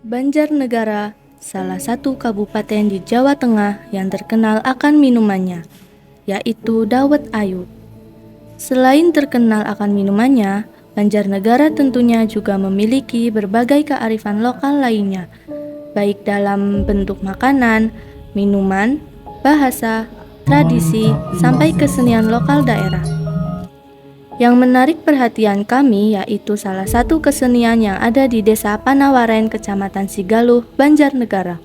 Banjarnegara, salah satu kabupaten di Jawa Tengah yang terkenal akan minumannya, yaitu dawet ayu. Selain terkenal akan minumannya, Banjarnegara tentunya juga memiliki berbagai kearifan lokal lainnya, baik dalam bentuk makanan, minuman, bahasa, tradisi, sampai kesenian lokal daerah. Yang menarik perhatian kami yaitu salah satu kesenian yang ada di Desa Panawaren, Kecamatan Sigaluh, Banjarnegara.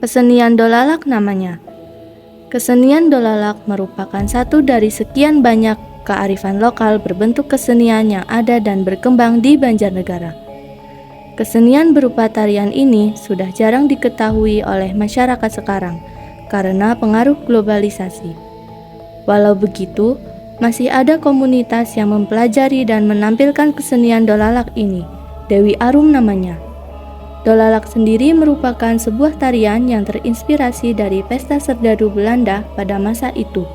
Kesenian dolalak namanya. Kesenian dolalak merupakan satu dari sekian banyak kearifan lokal berbentuk kesenian yang ada dan berkembang di Banjarnegara. Kesenian berupa tarian ini sudah jarang diketahui oleh masyarakat sekarang karena pengaruh globalisasi. Walau begitu, masih ada komunitas yang mempelajari dan menampilkan kesenian dolalak ini. Dewi Arum namanya. Dolalak sendiri merupakan sebuah tarian yang terinspirasi dari pesta serdadu Belanda pada masa itu.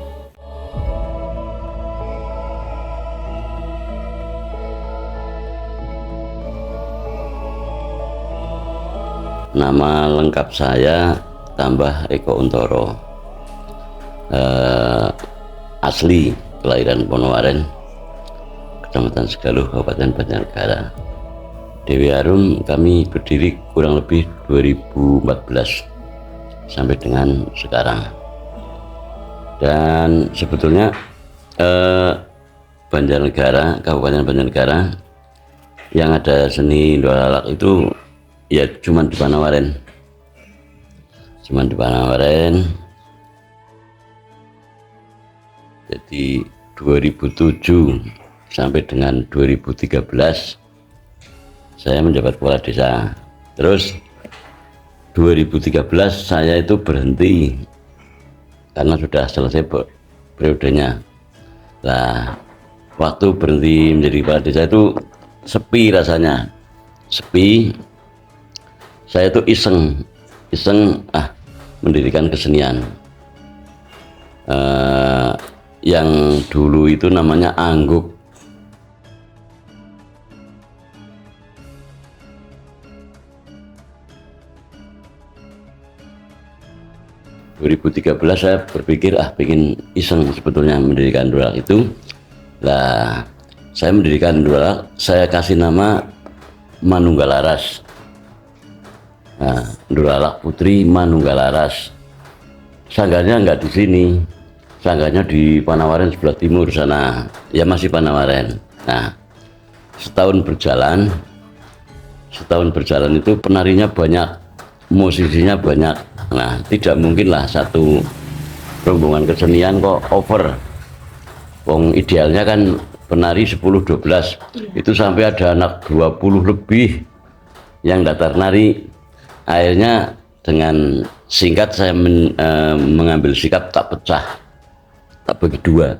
Nama lengkap saya Tambah Eko Untoro. Asli kelahiran Panawaren, Kecamatan Sigaluh, Kabupaten Banjarnegara. Dewi Arum kami berdiri kurang lebih 2014 sampai dengan sekarang. Dan sebetulnya Banjarnegara, Kabupaten Banjarnegara yang ada seni dolalak itu ya cuman di Panawaren. Jadi 2007 sampai dengan 2013 saya menjabat kepala desa. Terus 2013 saya itu berhenti karena sudah selesai periodenya. Nah, waktu berhenti menjadi kepala desa itu sepi rasanya. Sepi. Saya itu iseng mendirikan kesenian. Yang dulu itu namanya angguk. Tahun 2013 saya berpikir pengen iseng sebetulnya mendirikan dolalak itu. Lah, saya mendirikan dolalak, saya kasih nama Manunggalaras. Nah, dolalak Putri Manunggalaras. Sanggarnya enggak di sini. Sanggarnya di Panawaren sebelah timur sana, ya masih Panawaren. Nah, setahun berjalan itu penarinya banyak, musisinya banyak. Nah, tidak mungkinlah satu rombongan kesenian kok over. Wong idealnya kan penari 10-12, itu sampai ada anak 20 lebih yang daftar nari. Akhirnya dengan singkat saya mengambil sikap tak pecah, tak bagi dua.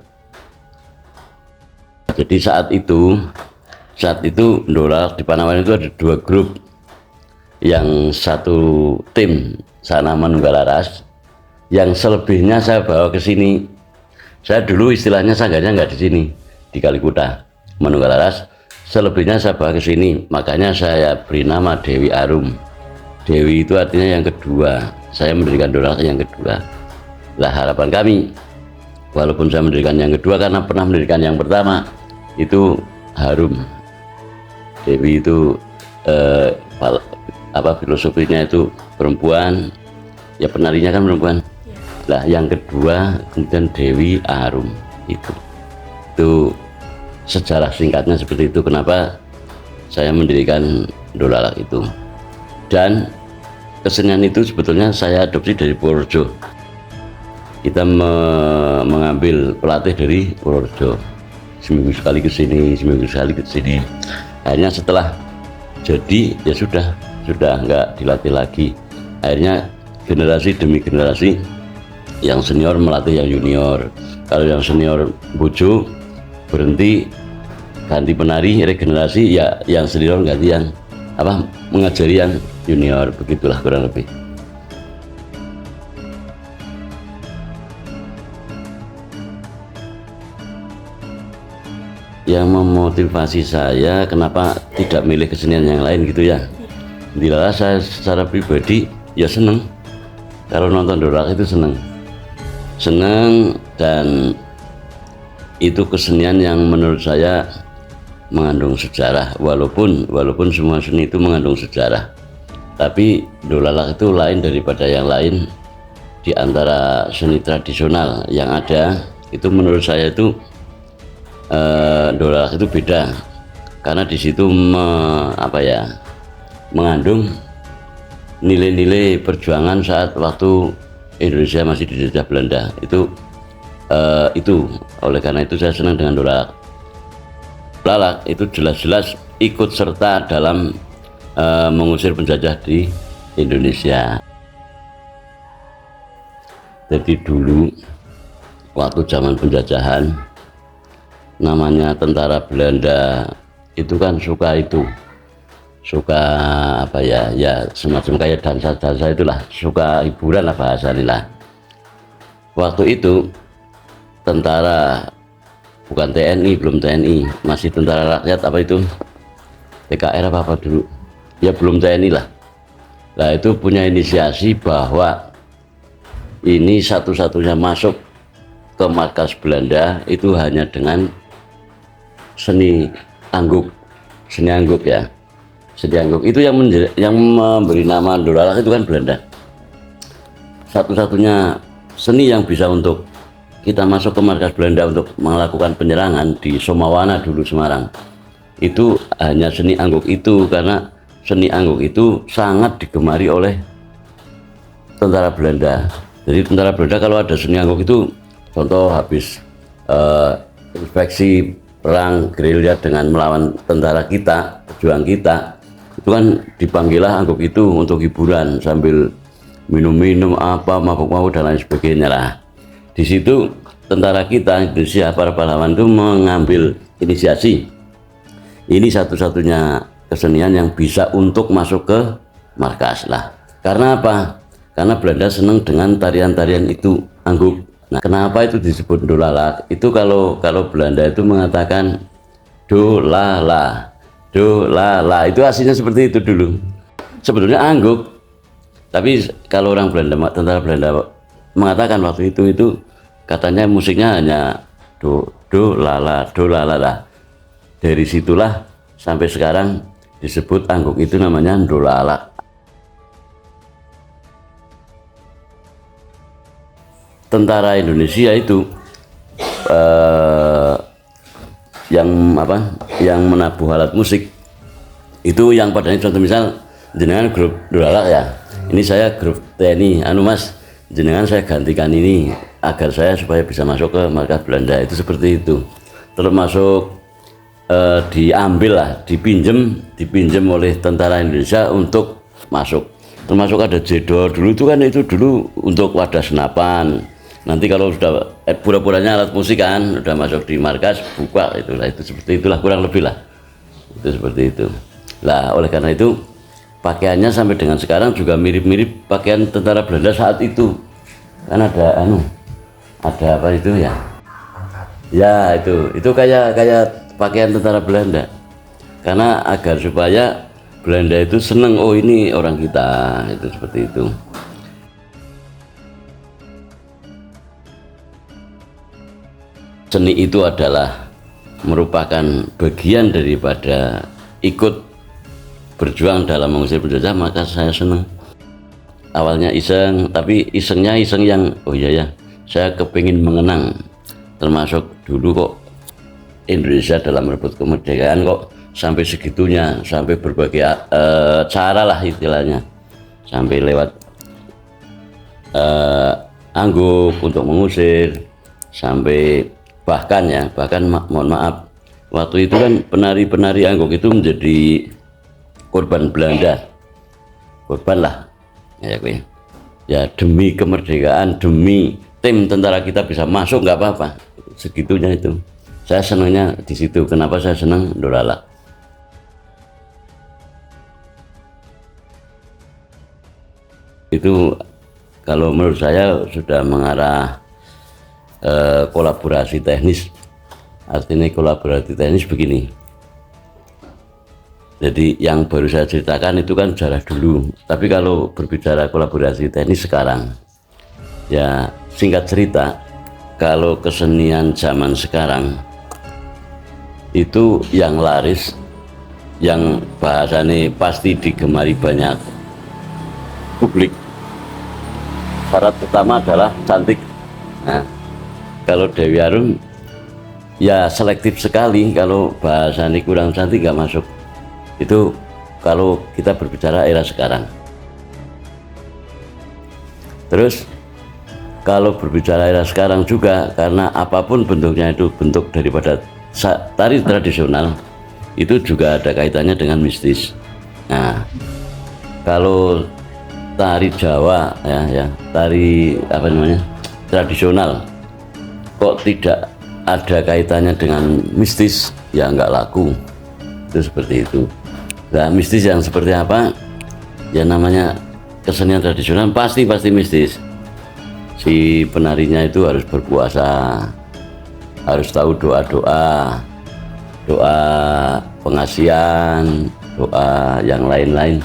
Jadi saat itu dolalak di Panawaren itu ada dua grup. Yang satu tim sana Manunggalaras, yang selebihnya saya bawa ke sini. Saya dulu istilahnya sanggarnya nggak di sini, di Kalikuta Manunggalaras. Selebihnya saya bawa ke sini, makanya saya beri nama Dewi Arum. Dewi itu artinya yang kedua. Saya mendirikan dolalak yang kedua. Lah, harapan kami, walaupun saya mendirikan yang kedua karena pernah mendirikan yang pertama, itu harum. Dewi itu filosofinya itu perempuan, ya penarinya kan perempuan. Lah, yang kedua kemudian Dewi Arum. Itu sejarah singkatnya seperti itu, kenapa saya mendirikan dolalak itu. Dan kesenian itu sebetulnya saya adopsi dari Purworejo. Kita mengambil pelatih dari Purworejo, seminggu sekali ke sini, seminggu sekali ke sini. Akhirnya setelah jadi ya sudah nggak dilatih lagi. Akhirnya generasi demi generasi, yang senior melatih yang junior. Kalau yang senior bojo berhenti, ganti penari, regenerasi, ya yang senior ganti yang mengajari yang junior. Begitulah kurang lebih. yang memotivasi saya kenapa tidak milih kesenian yang lain gitu ya. Dilala saya secara pribadi ya seneng kalau nonton Dolak itu seneng dan itu kesenian yang menurut saya mengandung sejarah, walaupun semua seni itu mengandung sejarah, tapi Dolalak itu lain daripada yang lain. Di antara seni tradisional yang ada itu menurut saya itu Dolalak itu beda karena di situ mengandung nilai-nilai perjuangan saat waktu Indonesia masih dijajah Belanda. Itu oleh karena itu saya senang dengan Dolalak. Dolalak itu jelas-jelas ikut serta dalam mengusir penjajah di Indonesia. Jadi dulu waktu zaman penjajahan namanya tentara Belanda itu kan suka semacam kayak dansa-dansa itulah, suka hiburan lah bahasanya lah. Waktu itu tentara, bukan TNI, belum TNI, masih tentara rakyat TKR apa dulu ya, belum TNI lah. Nah itu punya inisiasi bahwa ini satu-satunya masuk ke markas Belanda itu hanya dengan seni angguk ya. Seni angguk itu yang memberi nama Dolalak itu kan Belanda. Satu-satunya seni yang bisa untuk kita masuk ke markas Belanda untuk melakukan penyerangan di Somawana dulu, Semarang, itu hanya seni angguk itu, karena seni angguk itu sangat digemari oleh tentara Belanda. Jadi tentara Belanda kalau ada seni angguk itu, contoh habis inspeksi perang gerilya dengan melawan tentara kita, pejuang kita, itu kan dipanggillah angguk itu untuk hiburan sambil minum-minum mabuk-mabuk dan lain sebagainya lah. Di situ tentara kita Indonesia, para pahlawan itu mengambil inisiasi. Ini satu-satunya kesenian yang bisa untuk masuk ke markas lah. Karena apa? Karena Belanda senang dengan tarian-tarian itu angguk. Nah, kenapa itu disebut Dolalak? Itu kalau Belanda itu mengatakan dolala, itu aslinya seperti itu dulu. Sebetulnya angguk, tapi kalau orang Belanda, tentara Belanda mengatakan waktu itu katanya musiknya hanya dolala lah. Dari situlah sampai sekarang disebut angguk itu namanya Dolalak. Tentara Indonesia itu yang menabuh alat musik itu, yang padanya contoh misal jenengan grup Dolalak ya, ini saya grup TNI, Mas jenengan saya gantikan ini agar saya supaya bisa masuk ke markas Belanda, itu seperti itu. Termasuk diambil lah, dipinjem oleh tentara Indonesia untuk masuk. Termasuk ada jedor dulu itu dulu untuk wadah senapan. Nanti kalau sudah pura-puranya alat musik kan udah masuk di markas, buka itulah, itu seperti itulah kurang lebih lah. Itu seperti itu. Lah oleh karena itu pakaiannya sampai dengan sekarang juga mirip-mirip pakaian tentara Belanda saat itu. Kan ada apa itu ya? Ya itu kayak pakaian tentara Belanda. Karena agar supaya Belanda itu senang, oh ini orang kita, itu seperti itu. Seni itu adalah merupakan bagian daripada ikut berjuang dalam mengusir penjajah, maka saya senang. Awalnya iseng, tapi isengnya iseng yang oh iya ya, saya kepingin mengenang. Termasuk dulu kok Indonesia dalam merebut kemerdekaan kok sampai segitunya, sampai berbagai cara lah istilahnya, sampai lewat angguk untuk mengusir, sampai bahkan mohon maaf, waktu itu kan penari-penari angguk itu menjadi korban Belanda, korban lah ya, demi kemerdekaan, demi tim tentara kita bisa masuk, nggak apa-apa, segitunya itu. Saya senangnya di situ. Kenapa saya senang Dolalak? Itu kalau menurut saya sudah mengarah kolaborasi teknis Artinya kolaborasi teknis begini. Jadi yang baru saya ceritakan itu kan sejarah dulu. Tapi kalau berbicara kolaborasi teknis sekarang, ya singkat cerita, kalau kesenian zaman sekarang itu yang laris, yang bahasanya pasti digemari banyak publik, syarat utama adalah cantik. Nah, kalau Dewi Arum ya selektif sekali, kalau bahasanya kurang cantik nggak masuk. Itu kalau kita berbicara era sekarang. Terus kalau berbicara era sekarang juga, karena apapun bentuknya itu bentuk daripada tari tradisional, itu juga ada kaitannya dengan mistis. Nah, kalau tari Jawa ya tari apa namanya tradisional kok tidak ada kaitannya dengan mistis, ya nggak laku. Itu seperti itu. Nah, mistis yang seperti apa? Ya namanya kesenian tradisional pasti mistis. Si penarinya itu harus berpuasa, harus tahu doa pengasihan, doa yang lain-lain.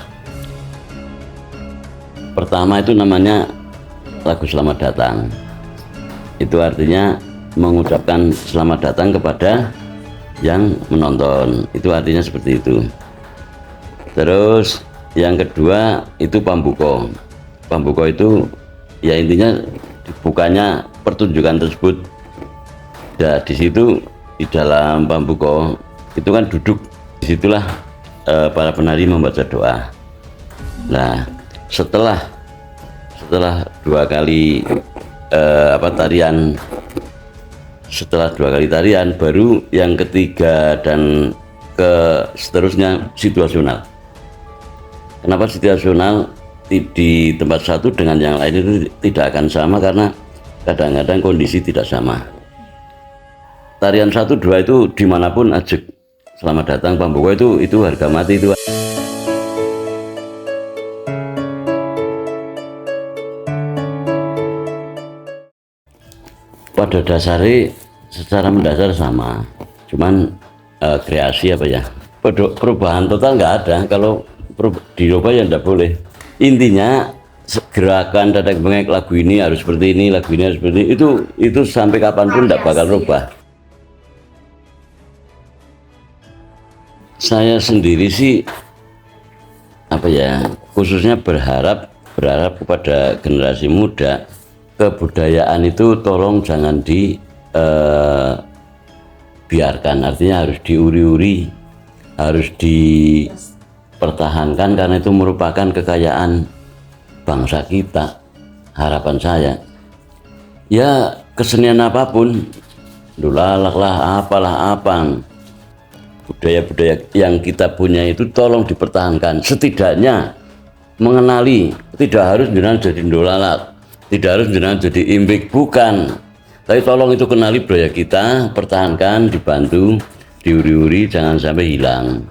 Pertama itu namanya lagu selamat datang. Itu artinya mengucapkan selamat datang kepada yang menonton. Itu artinya seperti itu. Terus yang kedua itu pambuko. Pambuko itu ya intinya bukannya pertunjukan tersebut. Ya di situ di dalam pambuko itu kan duduk. Disitulah para penari membaca doa. Nah, setelah dua kali tarian, setelah dua kali tarian baru yang ketiga dan seterusnya situasional. Kenapa situasional? Di tempat satu dengan yang lain itu tidak akan sama karena kadang-kadang kondisi tidak sama. Tarian 1, 2 itu dimanapun ajek selamat datang pambuko itu harga mati itu. Pada dasarnya secara mendasar sama, cuman kreasi apa ya, perubahan total nggak ada. Kalau dirubah ya tidak boleh. Intinya gerakan dadak bengek lagu ini harus seperti ini, lagu ini harus seperti ini. Itu sampai kapanpun tidak bakal rubah. Saya sendiri sih apa ya, khususnya berharap kepada generasi muda, kebudayaan itu tolong jangan dibiarkan, artinya harus diuri-uri, harus dipertahankan karena itu merupakan kekayaan bangsa kita. Harapan saya ya kesenian apapun, dolalak lah, apalah apa, budaya-budaya yang kita punya itu tolong dipertahankan. Setidaknya mengenali, tidak harus jenengan jadi dolalak, tidak harus jenengan jadi imbik, bukan, tapi tolong itu kenali budaya kita, pertahankan, dibantu, diuri-uri, jangan sampai hilang.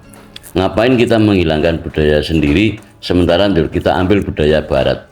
Ngapain kita menghilangkan budaya sendiri sementara kita ambil budaya barat?